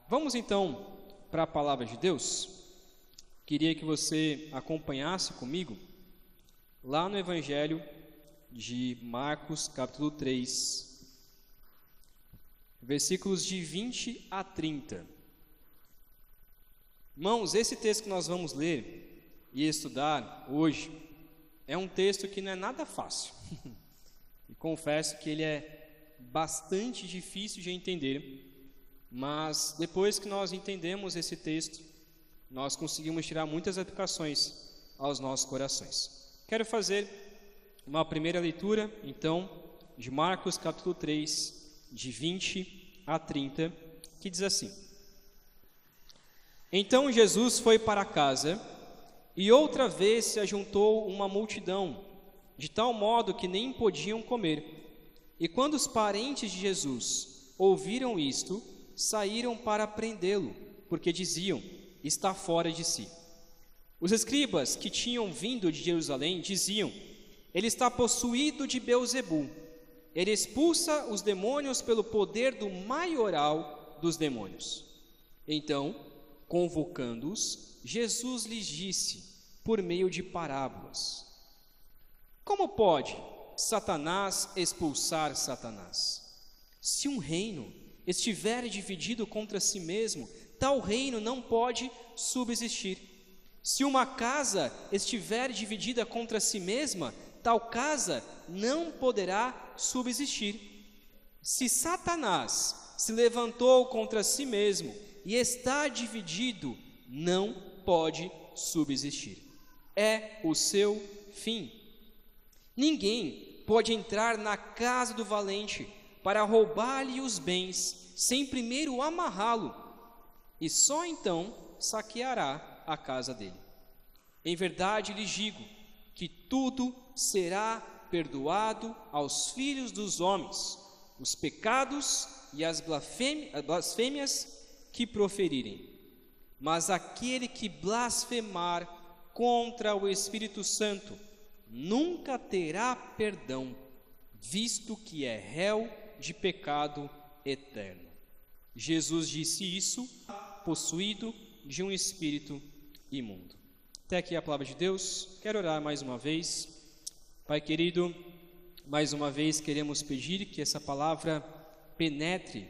Vamos então para a palavra de Deus. Queria que você acompanhasse comigo lá no Evangelho de Marcos, capítulo 3, versículos de 20 a 30. Irmãos, esse texto que nós vamos ler e estudar hoje é um texto que não é nada fácil. E confesso que ele é bastante difícil de entender, mas depois que nós entendemos esse texto, nós conseguimos tirar muitas aplicações aos nossos corações. Quero fazer uma primeira leitura, então, de Marcos capítulo 3, de 20 a 30, que diz assim: Então Jesus foi para casa, e outra vez se ajuntou uma multidão, de tal modo que nem podiam comer. E quando os parentes de Jesus ouviram isto, saíram para prendê-lo, porque diziam: está fora de si. Os escribas que tinham vindo de Jerusalém diziam: ele está possuído de Beelzebul. Ele expulsa os demônios pelo poder do maioral dos demônios. Então, convocando-os, Jesus lhes disse, por meio de parábolas: como pode Satanás expulsar Satanás? Se um reino estiver dividido contra si mesmo, tal reino não pode subsistir. Se uma casa estiver dividida contra si mesma, tal casa não poderá subsistir. Se Satanás se levantou contra si mesmo e está dividido, não pode subsistir. É o seu fim. Ninguém pode entrar na casa do valente para roubar-lhe os bens, sem primeiro amarrá-lo, e só então saqueará a casa dele. Em verdade lhes digo que tudo será perdoado aos filhos dos homens, os pecados e as blasfêmias que proferirem. Mas aquele que blasfemar contra o Espírito Santo nunca terá perdão, visto que é réu de pecado eterno. Jesus disse isso, possuído de um espírito imundo. Até aqui a palavra de Deus. Quero orar mais uma vez. Pai querido, mais uma vez queremos pedir que essa palavra penetre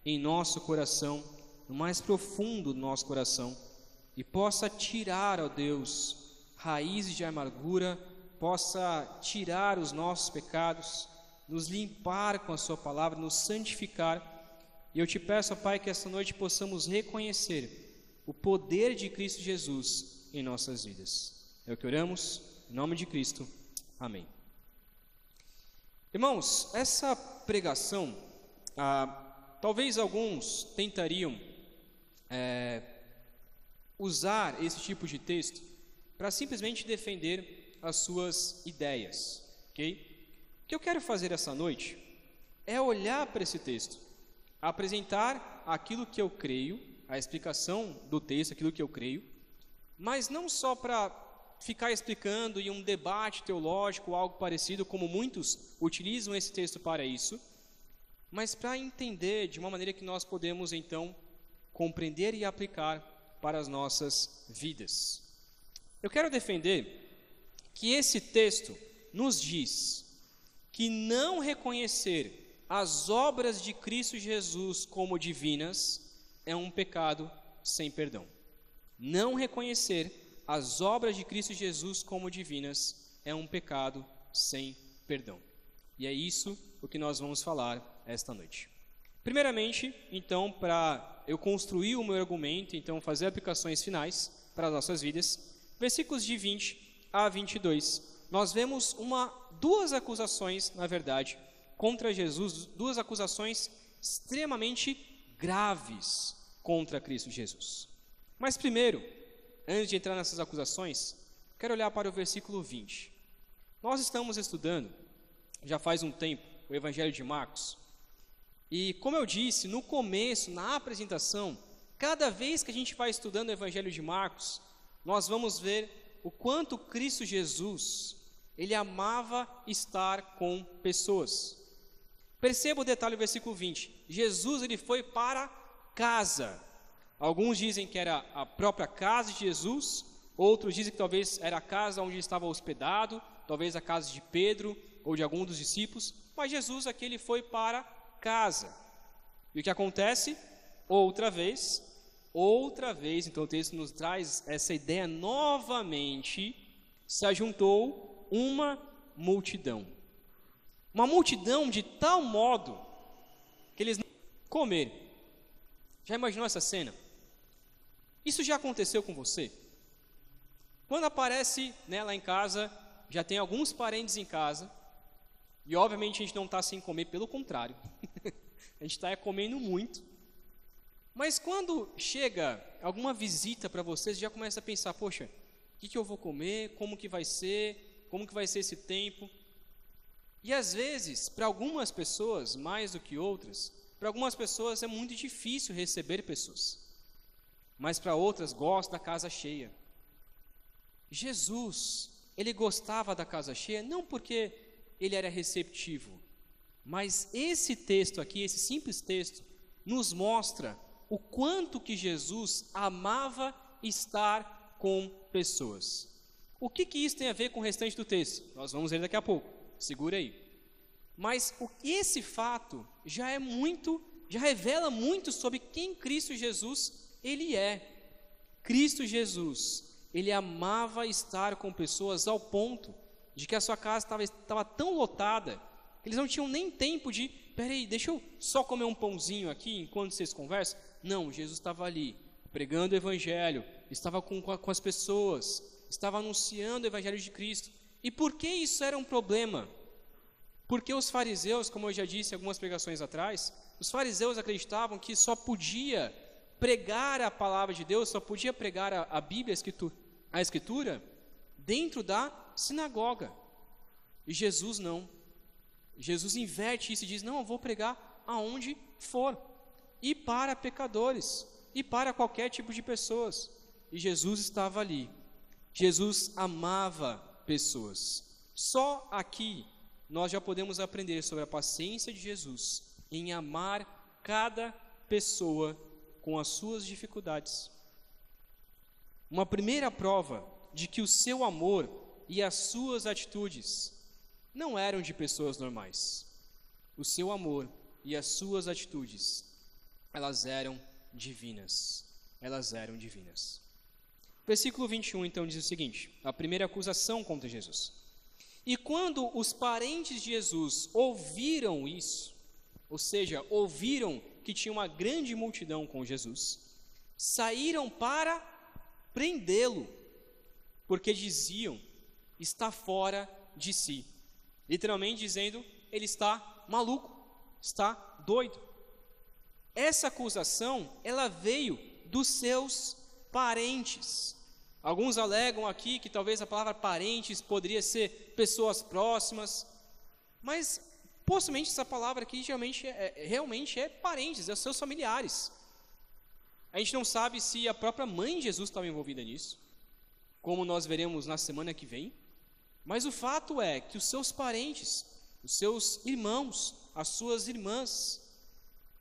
em nosso coração, no mais profundo do nosso coração, e possa tirar, ó Deus, raízes de amargura, possa tirar os nossos pecados, nos limpar com a sua palavra, nos santificar. E eu te peço, ó Pai, que esta noite possamos reconhecer o poder de Cristo Jesus em nossas vidas. É o que oramos, em nome de Cristo. Amém. Irmãos, essa pregação, talvez alguns tentariam usar esse tipo de texto para simplesmente defender as suas ideias, ok? O que eu quero fazer essa noite é olhar para esse texto, apresentar aquilo que eu creio, a explicação do texto, aquilo que eu creio, mas não só para ficar explicando em um debate teológico ou algo parecido, como muitos utilizam esse texto para isso, mas para entender de uma maneira que nós podemos então compreender e aplicar para as nossas vidas. Eu quero defender que esse texto nos diz que não reconhecer as obras de Cristo Jesus como divinas é um pecado sem perdão. Não reconhecer as obras de Cristo Jesus como divinas é um pecado sem perdão. E é isso o que nós vamos falar esta noite. Primeiramente, então, para eu construir o meu argumento, então fazer aplicações finais para as nossas vidas, versículos de 20 a 22, nós vemos duas acusações, na verdade, contra Jesus, duas acusações extremamente graves contra Cristo Jesus. Mas primeiro, antes de entrar nessas acusações, quero olhar para o versículo 20. Nós estamos estudando, já faz um tempo, o Evangelho de Marcos, e como eu disse, no começo, na apresentação, cada vez que a gente vai estudando o Evangelho de Marcos, nós vamos ver o quanto Cristo Jesus, ele amava estar com pessoas. Perceba o detalhe do versículo 20. Jesus, ele foi para casa. Alguns dizem que era a própria casa de Jesus, outros dizem que talvez era a casa onde ele estava hospedado, talvez a casa de Pedro ou de algum dos discípulos, mas Jesus aqui ele foi para casa. E o que acontece? Outra vez, então o texto nos traz essa ideia novamente, se ajuntou uma multidão. Uma multidão de tal modo que eles não podiam comer. Já imaginou essa cena? Isso já aconteceu com você? Quando aparece, lá em casa, já tem alguns parentes em casa, e obviamente a gente não está sem comer, pelo contrário, a gente está comendo muito. Mas quando chega alguma visita para vocês, já começa a pensar, poxa, o que eu vou comer, como que vai ser esse tempo? E às vezes, para algumas pessoas, mais do que outras, para algumas pessoas é muito difícil receber pessoas, mas para outras gosta da casa cheia. Jesus, ele gostava da casa cheia, não porque ele era receptivo, mas esse texto aqui, esse simples texto, nos mostra o quanto que Jesus amava estar com pessoas. O que isso tem a ver com o restante do texto? Nós vamos ver daqui a pouco, segura aí. Mas esse fato já revela muito sobre quem Cristo Jesus ele é. Cristo Jesus, ele amava estar com pessoas ao ponto de que a sua casa estava tão lotada que eles não tinham nem tempo de, peraí, deixa eu só comer um pãozinho aqui enquanto vocês conversam. Não, Jesus estava ali, pregando o Evangelho, estava com as pessoas, estava anunciando o Evangelho de Cristo. E por que isso era um problema? Porque os fariseus, como eu já disse algumas pregações atrás, os fariseus acreditavam que só podia pregar a palavra de Deus, só podia pregar a Bíblia, a Escritura, dentro da sinagoga. E Jesus não. Jesus inverte isso e diz, não, eu vou pregar aonde for, e para pecadores, e para qualquer tipo de pessoas. E Jesus estava ali. Jesus amava pessoas. Só aqui nós já podemos aprender sobre a paciência de Jesus em amar cada pessoa com as suas dificuldades. Uma primeira prova de que o seu amor e as suas atitudes não eram de pessoas normais. O seu amor e as suas atitudes, elas eram divinas. Elas eram divinas. Versículo 21, então, diz o seguinte, a primeira acusação contra Jesus. E quando os parentes de Jesus ouviram isso, ou seja, ouviram que tinha uma grande multidão com Jesus, saíram para prendê-lo, porque diziam, está fora de si. Literalmente dizendo, ele está maluco, está doido. Essa acusação, ela veio dos seus parentes. Alguns alegam aqui que talvez a palavra parentes poderia ser pessoas próximas, mas possivelmente essa palavra aqui realmente é parentes, é os seus familiares. A gente não sabe se a própria mãe de Jesus estava envolvida nisso, como nós veremos na semana que vem, mas o fato é que os seus parentes, os seus irmãos, as suas irmãs,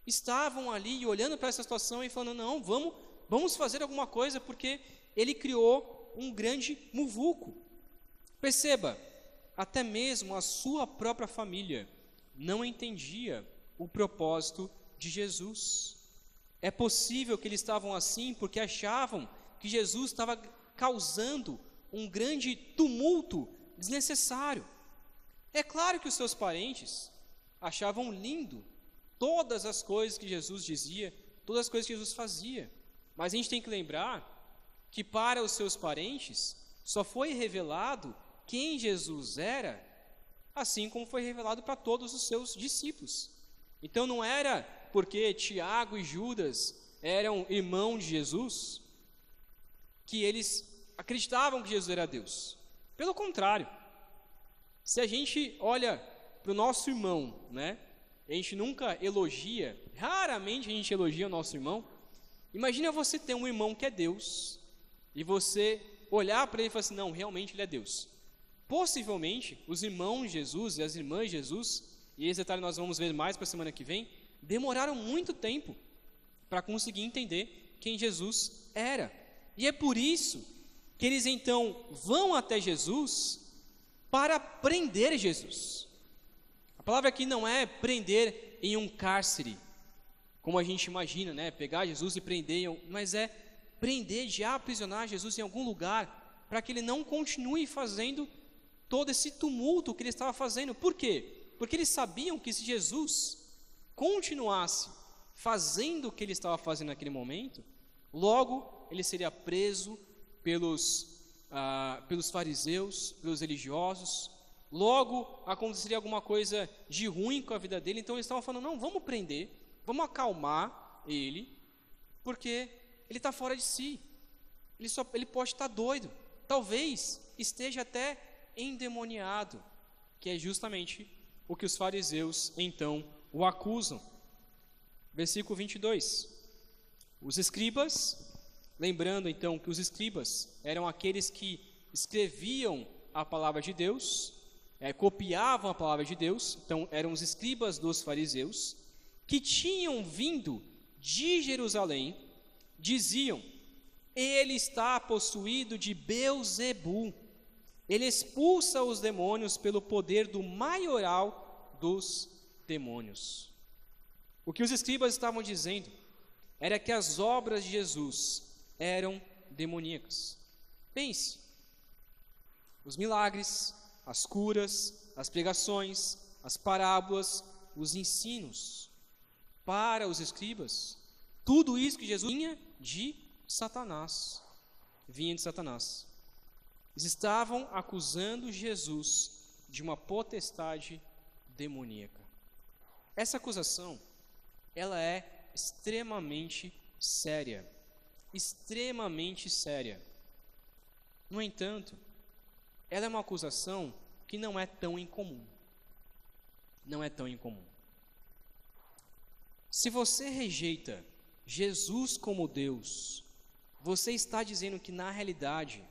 estavam ali olhando para essa situação e falando, não, vamos fazer alguma coisa, porque ele criou um grande muvuco. Perceba, até mesmo a sua própria família não entendia o propósito de Jesus. É possível que eles estavam assim porque achavam que Jesus estava causando um grande tumulto desnecessário. É claro que os seus parentes achavam lindo todas as coisas que Jesus dizia, todas as coisas que Jesus fazia, mas a gente tem que lembrar que para os seus parentes só foi revelado quem Jesus era, assim como foi revelado para todos os seus discípulos. Então não era porque Tiago e Judas eram irmãos de Jesus que eles acreditavam que Jesus era Deus. Pelo contrário, se a gente olha para o nosso irmão, a gente nunca elogia, raramente a gente elogia o nosso irmão. Imagina você ter um irmão que é Deus e você olhar para ele e falar assim, não, realmente ele é Deus. Possivelmente, os irmãos de Jesus e as irmãs de Jesus, e esse detalhe nós vamos ver mais para a semana que vem, demoraram muito tempo para conseguir entender quem Jesus era. E é por isso que eles então vão até Jesus para prender Jesus. A palavra aqui não é prender em um cárcere, como a gente imagina, né? Pegar Jesus e prender, mas é prender, de aprisionar Jesus em algum lugar, para que ele não continue fazendo todo esse tumulto que ele estava fazendo. Por quê? Porque eles sabiam que se Jesus continuasse fazendo o que ele estava fazendo naquele momento, logo ele seria preso pelos fariseus, pelos religiosos, logo aconteceria alguma coisa de ruim com a vida dele. Então eles estavam falando, não, vamos prender, vamos acalmar ele, porque ele está fora de si, ele pode estar doido, talvez esteja até endemoniado, que é justamente o que os fariseus então o acusam. Versículo 22, os escribas, lembrando então que os escribas eram aqueles que escreviam a palavra de Deus, copiavam a palavra de Deus, então eram os escribas dos fariseus, que tinham vindo de Jerusalém, diziam, ele está possuído de Beelzebul, ele expulsa os demônios pelo poder do maioral dos demônios. O que os escribas estavam dizendo era que as obras de Jesus eram demoníacas. Pense, os milagres, as curas, as pregações, as parábolas, os ensinos, para os escribas, tudo isso que Jesus vinha de Satanás, Eles estavam acusando Jesus de uma potestade demoníaca. Essa acusação, ela é extremamente séria. No entanto, ela é uma acusação que não é tão incomum. Se você rejeita Jesus como Deus, você está dizendo que na realidade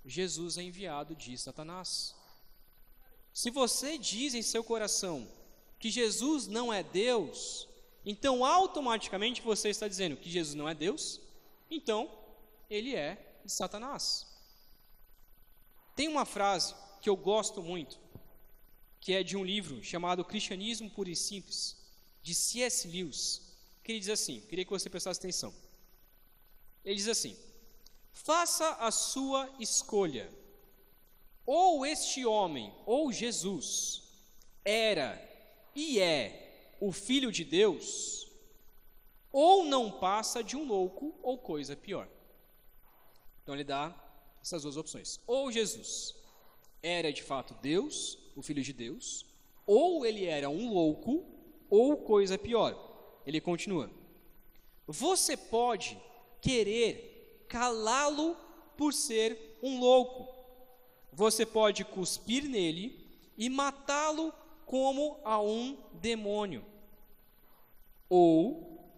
Jesus é enviado de Satanás. Se você diz em seu coração que Jesus não é Deus, então automaticamente você está dizendo que Jesus não é Deus, então ele é de Satanás. Tem uma frase que eu gosto muito, que é de um livro chamado Cristianismo Puro e Simples, de C.S. Lewis, que ele diz assim, queria que você prestasse atenção. Ele diz assim, faça a sua escolha, ou este homem, ou Jesus, era e é o Filho de Deus, ou não passa de um louco ou coisa pior. Então ele dá essas duas opções, ou Jesus era de fato Deus, o Filho de Deus, ou ele era um louco ou coisa pior. Ele continua, você pode querer calá-lo por ser um louco, você pode cuspir nele e matá-lo como a um demônio, ou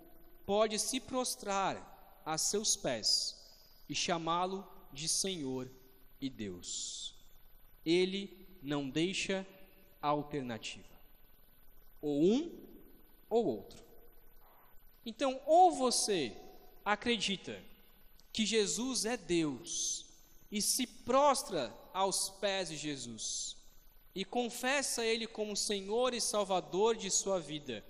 pode se prostrar a seus pés e chamá-lo de Senhor e Deus. Ele não deixa alternativa, ou um ou outro. Então, ou você acredita que Jesus é Deus e se prostra aos pés de Jesus e confessa Ele como Senhor e Salvador de sua vida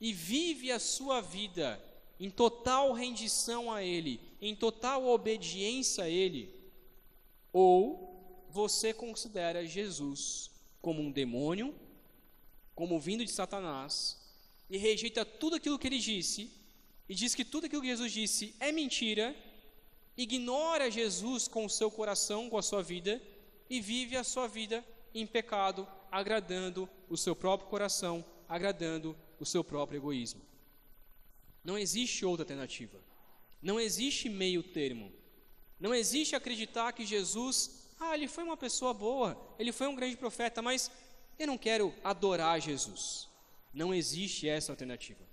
e vive a sua vida em total rendição a Ele, em total obediência a Ele, ou você considera Jesus como um demônio, como vindo de Satanás, e rejeita tudo aquilo que ele disse, e diz que tudo aquilo que Jesus disse é mentira, ignora Jesus com o seu coração, com a sua vida, e vive a sua vida em pecado, agradando o seu próprio coração, agradando o seu próprio egoísmo. Não existe outra alternativa, não existe meio termo, não existe acreditar que Jesus, ele foi uma pessoa boa, ele foi um grande profeta, mas eu não quero adorar Jesus. Não existe essa alternativa.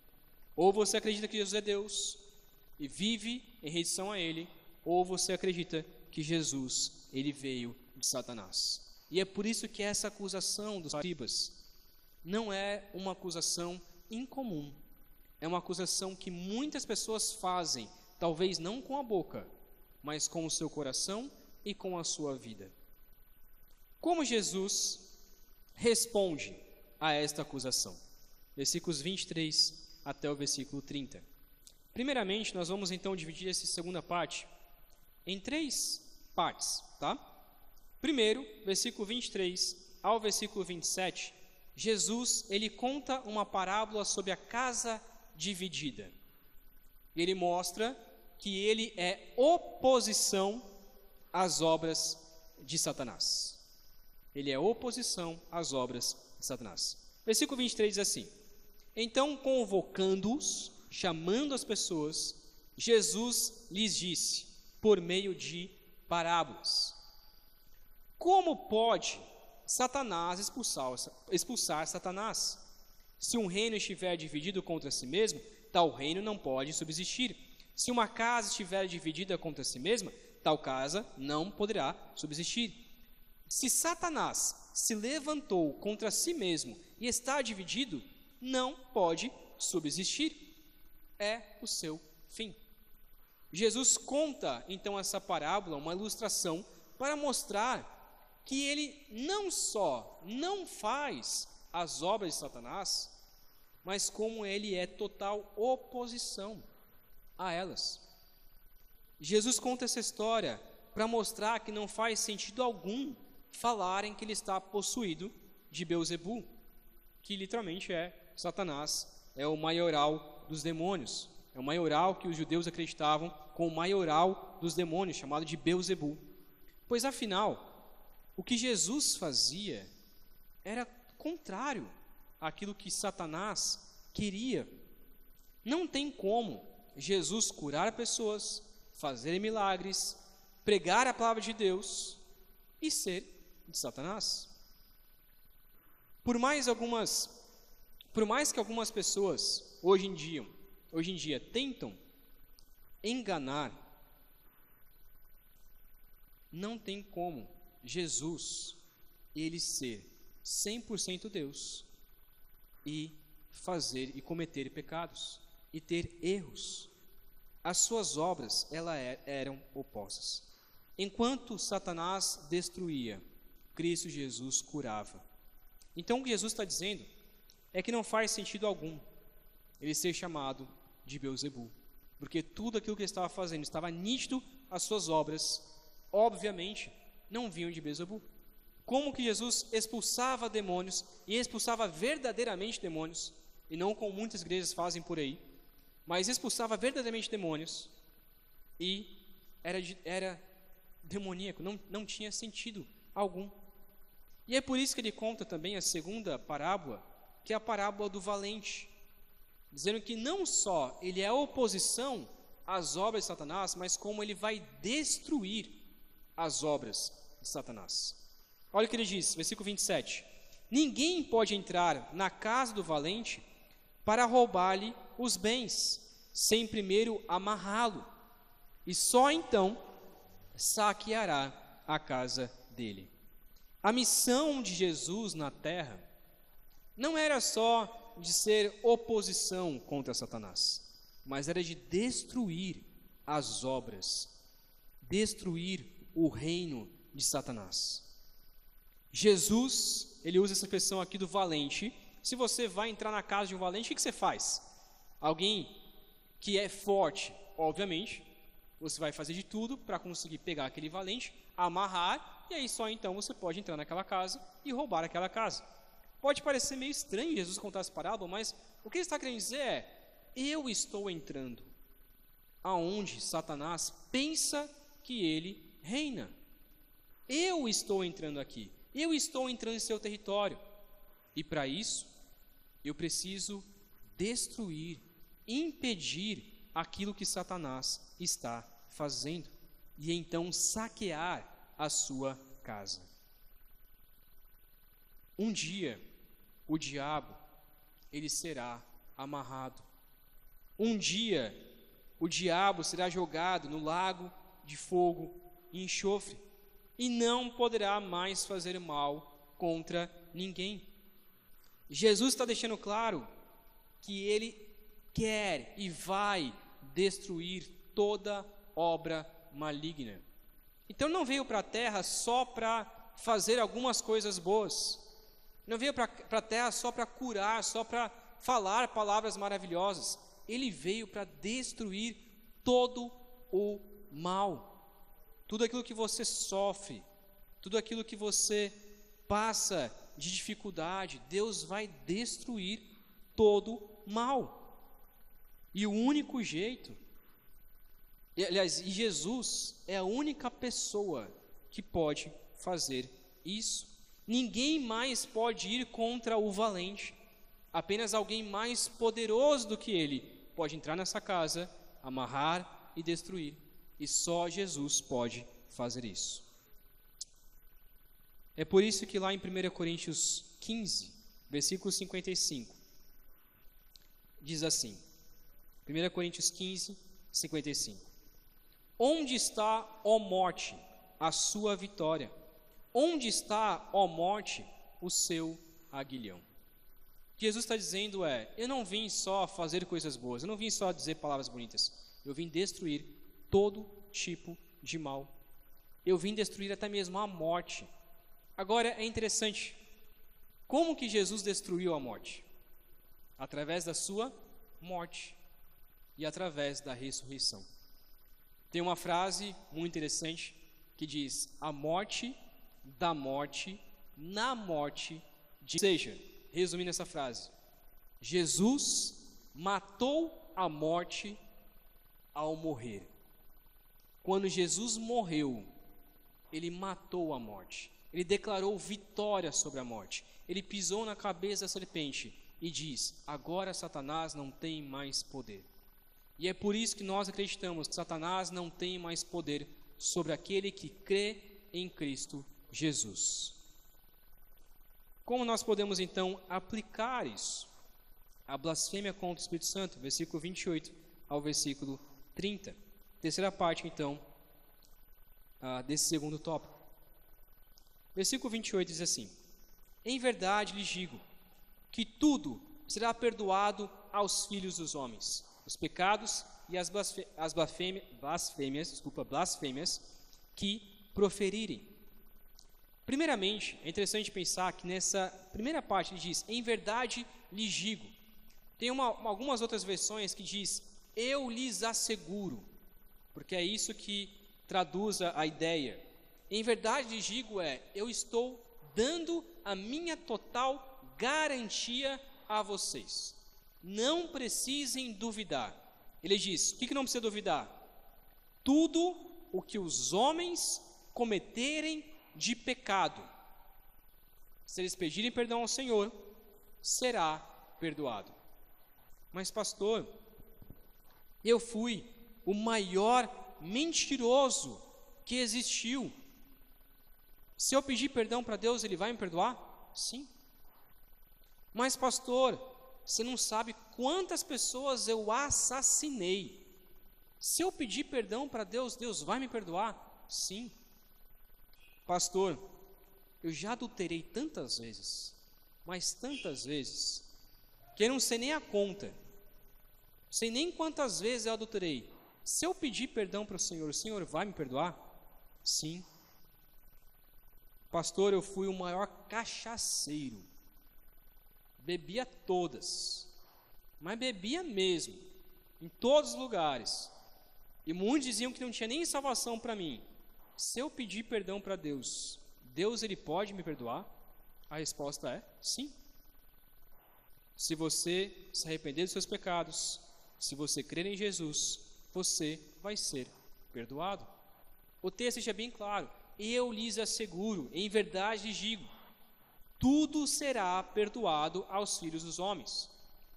Ou você acredita que Jesus é Deus e vive em rendição a Ele, ou você acredita que Jesus, Ele veio de Satanás. E é por isso que essa acusação dos escribas não é uma acusação incomum. É uma acusação que muitas pessoas fazem talvez não com a boca, mas com o seu coração e com a sua vida. Como Jesus responde a esta acusação? Versículos 23 até o versículo 30. Primeiramente, nós vamos então dividir essa segunda parte em 3 partes, tá? Primeiro, versículo 23 ao versículo 27, Jesus, ele conta uma parábola sobre a casa dividida. Ele mostra que ele é oposição às obras de Satanás. Ele é oposição às obras de Satanás. Versículo 23 diz assim: então, convocando-os, chamando as pessoas, Jesus lhes disse, por meio de parábolas: como pode Satanás expulsar Satanás? Se um reino estiver dividido contra si mesmo, tal reino não pode subsistir. Se uma casa estiver dividida contra si mesma, tal casa não poderá subsistir. Se Satanás se levantou contra si mesmo e está dividido, não pode subsistir. É o seu fim. Jesus conta então essa parábola, uma ilustração, para mostrar que ele não só não faz as obras de Satanás, mas como ele é total oposição a elas. Jesus conta essa história para mostrar que não faz sentido algum falarem que ele está possuído de Beelzebu, que literalmente é Satanás, é o maioral dos demônios, é o maioral que os judeus acreditavam com o maioral dos demônios, chamado de Beelzebu. Pois afinal, o que Jesus fazia era contrário àquilo que Satanás queria. Não tem como Jesus curar pessoas, fazer milagres, pregar a palavra de Deus e ser de Satanás. Por mais que algumas pessoas hoje em dia tentam enganar, não tem como Jesus, ele ser 100% Deus e fazer e cometer pecados e ter erros. As suas obras eram opostas. Enquanto Satanás destruía, Cristo Jesus curava. Então o que Jesus está dizendo é que não faz sentido algum ele ser chamado de Beelzebu, porque tudo aquilo que ele estava fazendo estava nítido, as suas obras, obviamente, não vinham de Beelzebu. Como que Jesus expulsava demônios, e expulsava verdadeiramente demônios, e não como muitas igrejas fazem por aí, mas expulsava verdadeiramente demônios, e era demoníaco, não tinha sentido algum. E é por isso que ele conta também a segunda parábola, que é a parábola do valente, dizendo que não só ele é oposição às obras de Satanás, mas como ele vai destruir as obras de Satanás. Olha o que ele diz, versículo 27. Ninguém pode entrar na casa do valente para roubar-lhe os bens, sem primeiro amarrá-lo, e só então saqueará a casa dele. A missão de Jesus na terra não era só de ser oposição contra Satanás, mas era de destruir as obras, destruir o reino de Satanás. Jesus, ele usa essa expressão aqui do valente. Se você vai entrar na casa de um valente, o que você faz? Alguém que é forte, obviamente, você vai fazer de tudo para conseguir pegar aquele valente, amarrar, e aí só então você pode entrar naquela casa e roubar aquela casa. Pode parecer meio estranho Jesus contar essa parábola, mas o que ele está querendo dizer é: eu estou entrando aonde Satanás pensa que ele reina. Eu estou entrando aqui, eu estou entrando em seu território, e para isso eu preciso destruir, impedir aquilo que Satanás está fazendo, e então saquear a sua casa. Um dia o diabo ele será amarrado. Um dia o diabo será jogado no lago de fogo e enxofre e não poderá mais fazer mal contra ninguém. Jesus está deixando claro que ele quer e vai destruir toda obra maligna. Então não veio para a terra só para fazer algumas coisas boas. Não veio para a terra só para curar, só para falar palavras maravilhosas. Ele veio para destruir todo o mal. Tudo aquilo que você sofre, tudo aquilo que você passa de dificuldade, Deus vai destruir todo mal. E o único jeito, aliás, e Jesus é a única pessoa que pode fazer isso. Ninguém mais pode ir contra o valente. Apenas alguém mais poderoso do que ele pode entrar nessa casa, amarrar e destruir. E só Jesus pode fazer isso. É por isso que lá em 1 Coríntios 15, versículo 55, diz assim, 1 Coríntios 15, 55. Onde está, ó morte, a sua vitória? Onde está, ó morte, o seu aguilhão? O que Jesus está dizendo é, eu não vim só fazer coisas boas, eu não vim só dizer palavras bonitas, eu vim destruir todo tipo de mal. Eu vim destruir até mesmo a morte. Agora é interessante, como que Jesus destruiu a morte? Através da sua morte e através da ressurreição. Tem uma frase muito interessante que diz, a morte da morte, na morte de... Ou seja, resumindo essa frase, Jesus matou a morte ao morrer. Quando Jesus morreu, ele matou a morte. Ele declarou vitória sobre a morte. Ele pisou na cabeça da serpente e diz, agora Satanás não tem mais poder. E é por isso que nós acreditamos que Satanás não tem mais poder sobre aquele que crê em Cristo Jesus. Como nós podemos então aplicar isso? A blasfêmia contra o Espírito Santo, versículo 28 ao versículo 30. Terceira parte então, desse segundo tópico. Versículo 28 diz assim, em verdade lhes digo, que tudo será perdoado aos filhos dos homens, os pecados e as blasfêmias que proferirem. Primeiramente, é interessante pensar que nessa primeira parte ele diz, em verdade lhes digo. Tem algumas outras versões que diz, eu lhes asseguro, porque é isso que traduz a ideia. Em verdade lhes digo eu estou dando a minha total garantia a vocês. Não precisem duvidar. Ele diz, o que não precisa duvidar? Tudo o que os homens cometerem de pecado, se eles pedirem perdão ao Senhor, será perdoado. Mas pastor, eu fui o maior mentiroso que existiu. Se eu pedir perdão para Deus, Ele vai me perdoar? Sim. Mas pastor, você não sabe quantas pessoas eu assassinei. Se eu pedir perdão para Deus, Deus vai me perdoar? Sim. Pastor, eu já adulterei tantas vezes, mas tantas vezes, que eu não sei nem a conta. Não sei nem quantas vezes eu adulterei. Se eu pedir perdão para o Senhor vai me perdoar? Sim. Pastor, eu fui o maior cachaceiro. Bebia todas, mas bebia mesmo, em todos os lugares. E muitos diziam que não tinha nem salvação para mim. Se eu pedir perdão para Deus, Ele pode me perdoar? A resposta é sim. Se você se arrepender dos seus pecados, se você crer em Jesus, você vai ser perdoado. O texto deixa bem claro, eu lhes asseguro, em verdade lhes digo, tudo será perdoado aos filhos dos homens.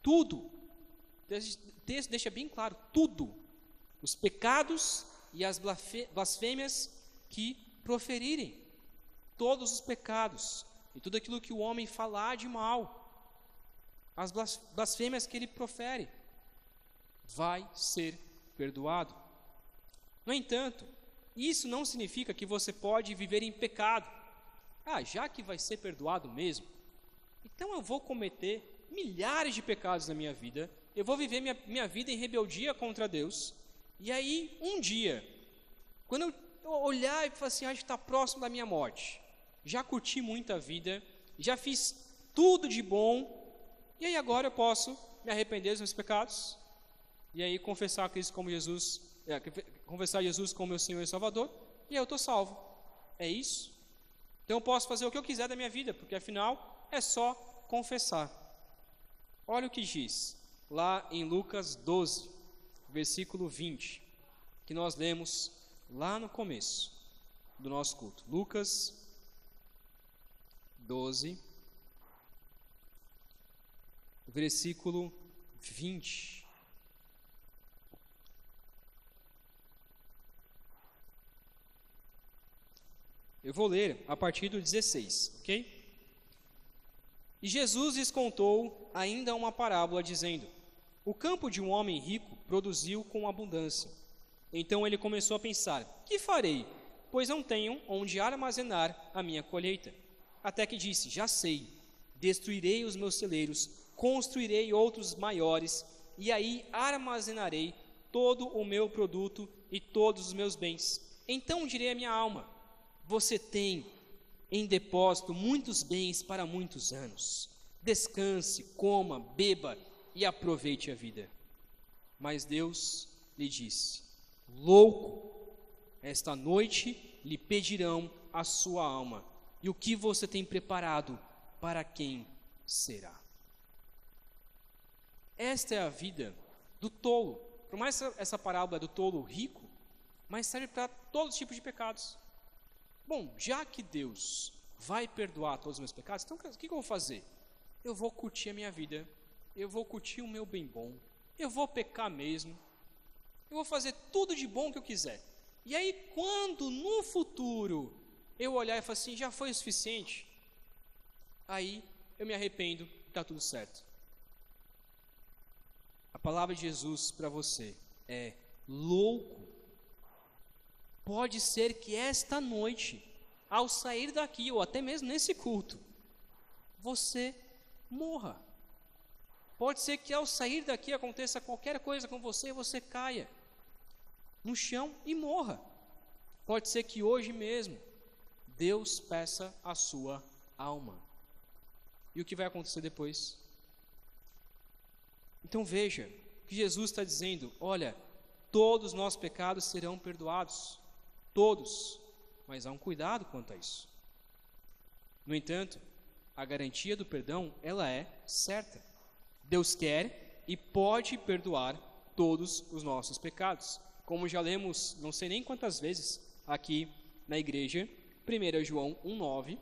Tudo. O texto deixa bem claro, tudo. Os pecados e as blasfêmias que proferirem. Todos os pecados e tudo aquilo que o homem falar de mal, as blasfêmias que ele profere, vai ser perdoado. No entanto, isso não significa que você pode viver em pecado. Já que vai ser perdoado mesmo, então eu vou cometer milhares de pecados na minha vida, eu vou viver minha vida em rebeldia contra Deus, E aí, um dia, quando eu olhar e falar assim, acho que está próximo da minha morte, já curti muito a vida, já fiz tudo de bom, e aí agora eu posso me arrepender dos meus pecados, e aí confessar Cristo como Jesus, confessar Jesus como meu Senhor e Salvador, e aí eu estou salvo. É isso? Então eu posso fazer o que eu quiser da minha vida, porque afinal é só confessar. Olha o que diz lá em Lucas 12, versículo 20, que nós lemos lá no começo do nosso culto. Lucas 12, versículo 20. Eu vou ler a partir do 16, ok? E Jesus lhes contou ainda uma parábola, dizendo: o campo de um homem rico produziu com abundância. Então ele começou a pensar: que farei, pois não tenho onde armazenar a minha colheita? Até que disse: já sei, destruirei os meus celeiros, construirei outros maiores, e aí armazenarei todo o meu produto e todos os meus bens. Então direi à minha alma: você tem em depósito muitos bens para muitos anos. Descanse, coma, beba e aproveite a vida. Mas Deus lhe disse: louco, esta noite lhe pedirão a sua alma, e o que você tem preparado, para quem será? Esta é a vida do tolo. Por mais que essa parábola é do tolo rico, mas serve para todos os tipos de pecados. Bom, já que Deus vai perdoar todos os meus pecados, então o que eu vou fazer? Eu vou curtir a minha vida, eu vou curtir o meu bem bom, eu vou pecar mesmo, eu vou fazer tudo de bom que eu quiser. E aí, quando no futuro eu olhar e falar assim, já foi o suficiente, aí eu me arrependo e está tudo certo. A palavra de Jesus para você é: louco. Pode ser que esta noite, ao sair daqui, ou até mesmo nesse culto, você morra. Pode ser que ao sair daqui aconteça qualquer coisa com você e você caia no chão e morra. Pode ser que hoje mesmo Deus peça a sua alma. E o que vai acontecer depois? Então veja que Jesus está dizendo: olha, todos os nossos pecados serão perdoados. Todos, mas há um cuidado quanto a isso. No entanto, a garantia do perdão, ela é certa. Deus quer e pode perdoar todos os nossos pecados. Como já lemos, não sei nem quantas vezes, aqui na igreja, 1 João 1,9,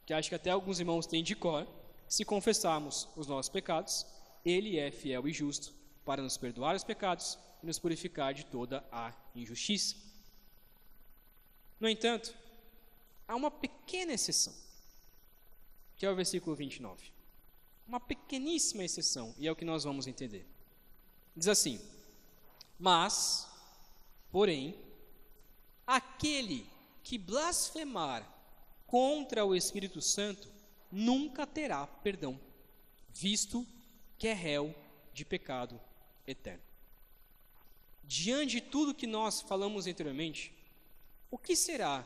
que acho que até alguns irmãos têm de cor: se confessarmos os nossos pecados, Ele é fiel e justo para nos perdoar os pecados e nos purificar de toda a injustiça. No entanto, há uma pequena exceção, que é o versículo 29. Uma pequeníssima exceção, e é o que nós vamos entender. Diz assim: mas, porém, aquele que blasfemar contra o Espírito Santo nunca terá perdão, visto que é réu de pecado eterno. Diante de tudo que nós falamos anteriormente, o que será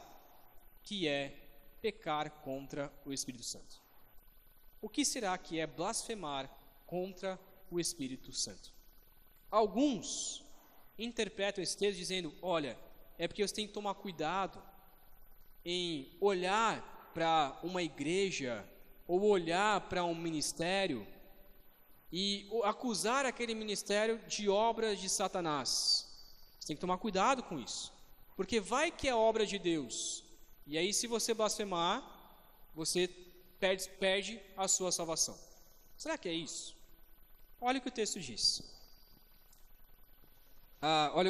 que é pecar contra o Espírito Santo? O que será que é blasfemar contra o Espírito Santo? Alguns interpretam esse texto dizendo: olha, é porque você tem que tomar cuidado em olhar para uma igreja ou olhar para um ministério e acusar aquele ministério de obras de Satanás. Você tem que tomar cuidado com isso, porque vai que é obra de Deus, e aí se você blasfemar, você perde a sua salvação. Será que é isso? Olha o que o texto diz.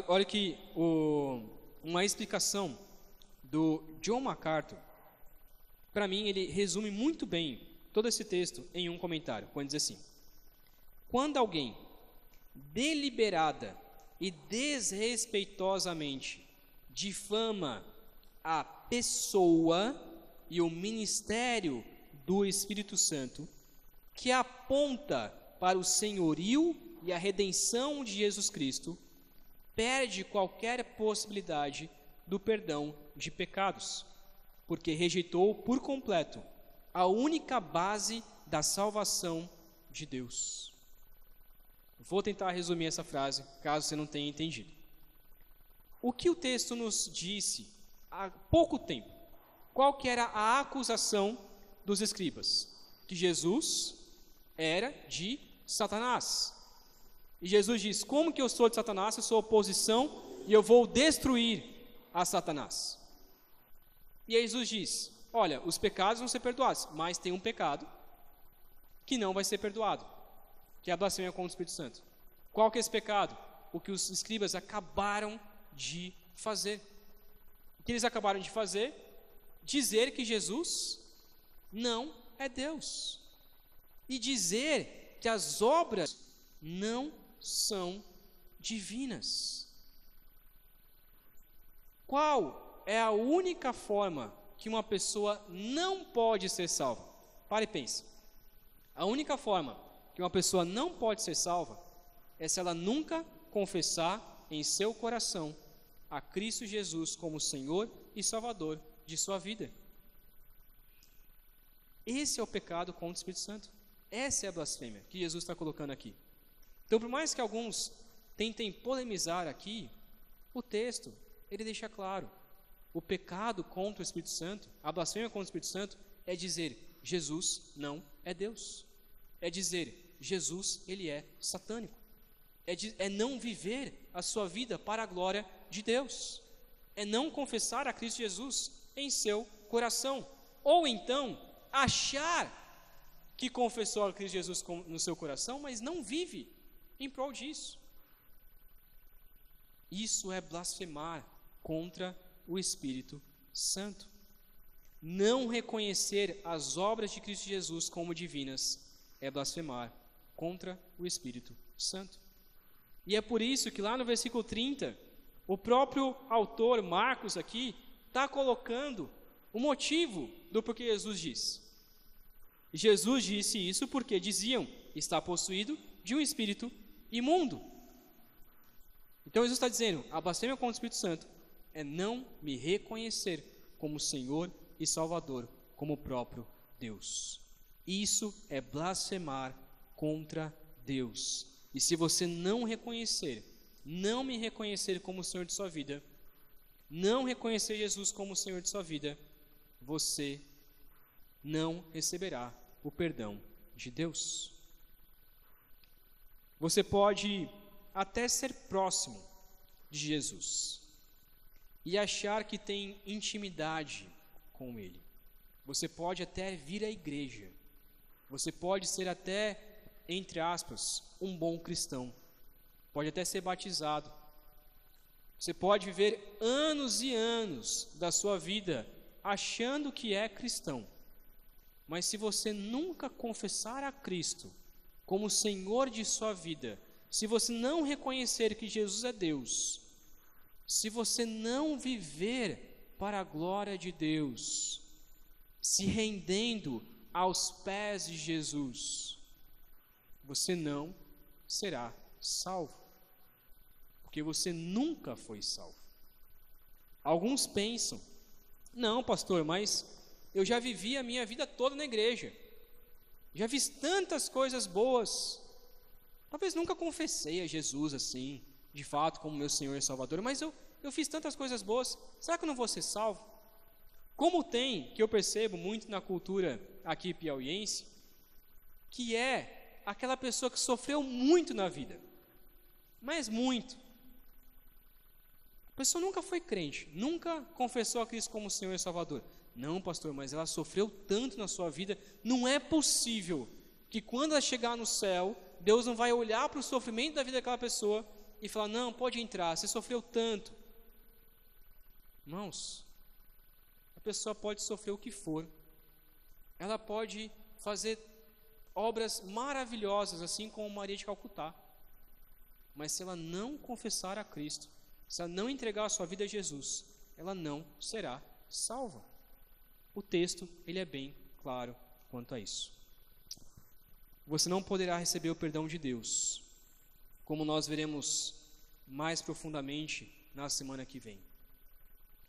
Olha que uma explicação do John MacArthur, para mim ele resume muito bem todo esse texto em um comentário, quando diz assim: quando alguém deliberada e desrespeitosamente difama a pessoa e o ministério do Espírito Santo, que aponta para o senhorio e a redenção de Jesus Cristo, perde qualquer possibilidade do perdão de pecados, porque rejeitou por completo a única base da salvação de Deus. Vou tentar resumir essa frase, caso você não tenha entendido. O que o texto nos disse há pouco tempo? Qual que era a acusação dos escribas? Que Jesus era de Satanás. E Jesus diz: como que eu sou de Satanás? Eu sou oposição e eu vou destruir a Satanás. E aí Jesus diz: olha, os pecados vão ser perdoados, mas tem um pecado que não vai ser perdoado, que é a blasfêmia contra o Espírito Santo. Qual que é esse pecado? O que os escribas acabaram de fazer. O que eles acabaram de fazer? Dizer que Jesus não é Deus. E dizer que as obras não são divinas. Qual é a única forma que uma pessoa não pode ser salva? Pare e pense. A única forma que uma pessoa não pode ser salva é se ela nunca confessar em seu coração a Cristo Jesus como Senhor e Salvador de sua vida. Esse é o pecado contra o Espírito Santo. Essa é a blasfêmia que Jesus está colocando aqui. Então, por mais que alguns tentem polemizar aqui, o texto, ele deixa claro: o pecado contra o Espírito Santo, a blasfêmia contra o Espírito Santo, é dizer: Jesus não é Deus. É dizer: Jesus, ele é satânico. É não viver a sua vida para a glória de Deus. É não confessar a Cristo Jesus em seu coração. Ou então, achar que confessou a Cristo Jesus no seu coração, mas não vive em prol disso. Isso é blasfemar contra o Espírito Santo. Não reconhecer as obras de Cristo Jesus como divinas é blasfemar contra o Espírito Santo. E é por isso que lá no versículo 30, o próprio autor, Marcos, aqui, está colocando o motivo do porquê Jesus disse. Jesus disse isso porque diziam: está possuído de um espírito imundo. Então Jesus está dizendo: a blasfêmia contra o Espírito Santo é não me reconhecer como Senhor e Salvador, como o próprio Deus. Isso é blasfemar contra Deus. E se você não reconhecer, não me reconhecer como Senhor de sua vida, não reconhecer Jesus como Senhor de sua vida, você não receberá o perdão de Deus. Você pode até ser próximo de Jesus e achar que tem intimidade com Ele. Você pode até vir à igreja. Você pode ser até, entre aspas, um bom cristão. Pode até ser batizado. Você pode viver anos e anos da sua vida achando que é cristão. Mas se você nunca confessar a Cristo como Senhor de sua vida, se você não reconhecer que Jesus é Deus, se você não viver para a glória de Deus, se rendendo aos pés de Jesus, você não será salvo, porque você nunca foi salvo. Alguns pensam: não, pastor, mas eu já vivi a minha vida toda na igreja, já fiz tantas coisas boas, talvez nunca confessei a Jesus assim, de fato, como meu Senhor e Salvador, mas eu fiz tantas coisas boas, será que eu não vou ser salvo? Como tem, que eu percebo muito na cultura aqui piauiense, que é aquela pessoa que sofreu muito na vida, mas muito. A pessoa nunca foi crente, nunca confessou a Cristo como Senhor e Salvador. Não, pastor, mas ela sofreu tanto na sua vida, não é possível que quando ela chegar no céu, Deus não vai olhar para o sofrimento da vida daquela pessoa e falar: não, pode entrar, você sofreu tanto. Irmãos, a pessoa pode sofrer o que for, ela pode fazer obras maravilhosas, assim como Maria de Calcutá, mas se ela não confessar a Cristo, se ela não entregar a sua vida a Jesus, ela não será salva. O texto, ele é bem claro quanto a isso. Você não poderá receber o perdão de Deus, como nós veremos mais profundamente na semana que vem.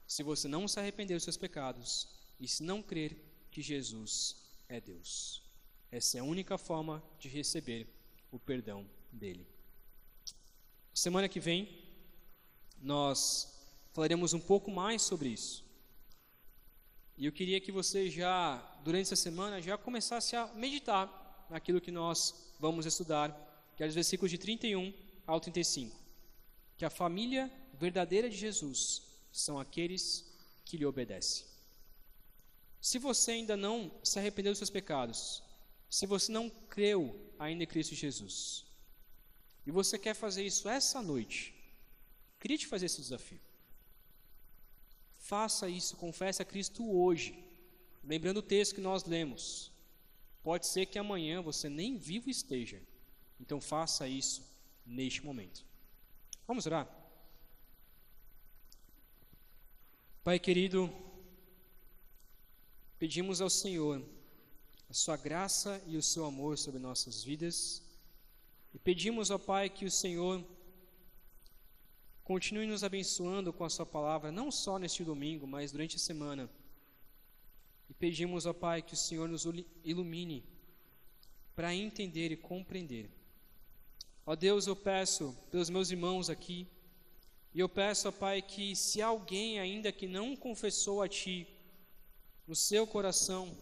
Se você não se arrepender dos seus pecados e se não crer que Jesus é Deus. Essa é a única forma de receber o perdão dele. Semana que vem, nós falaremos um pouco mais sobre isso. E eu queria que você já, durante essa semana, já começasse a meditar naquilo que nós vamos estudar, que é os versículos de 31 ao 35. Que a família verdadeira de Jesus são aqueles que lhe obedecem. Se você ainda não se arrependeu dos seus pecados, se você não creu ainda em Cristo Jesus, e você quer fazer isso essa noite, queria te fazer esse desafio. Faça isso, confesse a Cristo hoje, lembrando o texto que nós lemos. Pode ser que amanhã você nem vivo esteja, então faça isso neste momento. Vamos orar? Pai querido, pedimos ao Senhor a sua graça e o seu amor sobre nossas vidas, e pedimos ao Pai que o Senhor continue nos abençoando com a sua palavra, não só neste domingo, mas durante a semana. E pedimos ao Pai que o Senhor nos ilumine para entender e compreender. Ó Deus, eu peço pelos meus irmãos aqui, e eu peço, ó Pai, que se alguém ainda que não confessou a Ti no seu coração,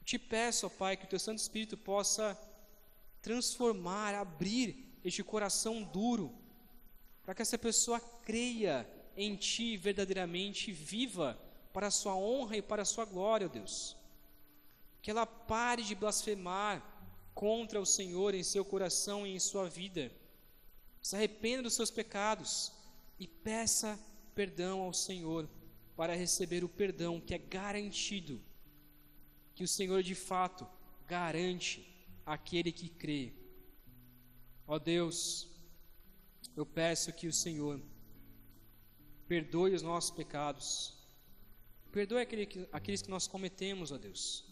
te peço, ó Pai, que o Teu Santo Espírito possa transformar, abrir este coração duro, para que essa pessoa creia em Ti verdadeiramente e viva para a Sua honra e para a Sua glória, ó Deus. Que ela pare de blasfemar contra o Senhor em seu coração e em sua vida. Se arrependa dos seus pecados e peça perdão ao Senhor para receber o perdão que é garantido, que o Senhor de fato garante àquele que crê. Ó Deus, eu peço que o Senhor perdoe os nossos pecados, perdoe aqueles que nós cometemos, ó Deus,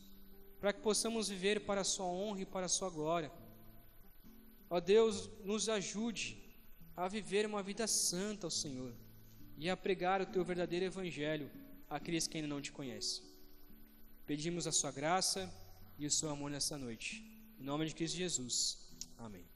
para que possamos viver para a sua honra e para a sua glória. Ó Deus, nos ajude a viver uma vida santa ao Senhor e a pregar o Teu verdadeiro Evangelho àqueles que ainda não Te conhecem. Pedimos a Sua graça e o Seu amor nessa noite. Em nome de Cristo Jesus. Amém.